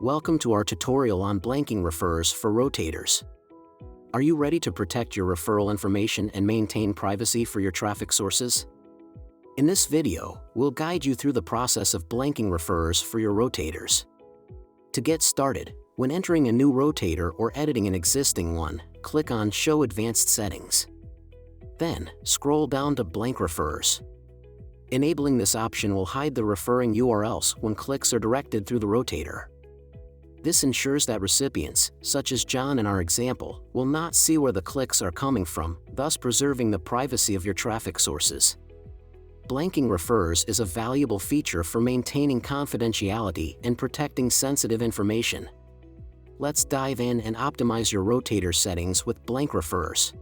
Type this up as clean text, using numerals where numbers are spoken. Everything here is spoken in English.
Welcome to our tutorial on blanking referrals for rotators. Are you ready to protect your referral information and maintain privacy for your traffic sources? In this video, we'll guide you through the process of blanking referrals for your rotators. To get started, when entering a new rotator or editing an existing one, click on Show Advanced Settings. Then, scroll down to Blank Referrals. Enabling this option will hide the referring URLs when clicks are directed through the rotator. This ensures that recipients, such as John in our example, will not see where the clicks are coming from, thus preserving the privacy of your traffic sources. Blanking referrals is a valuable feature for maintaining confidentiality and protecting sensitive information. Let's dive in and optimize your rotator settings with blank referrals.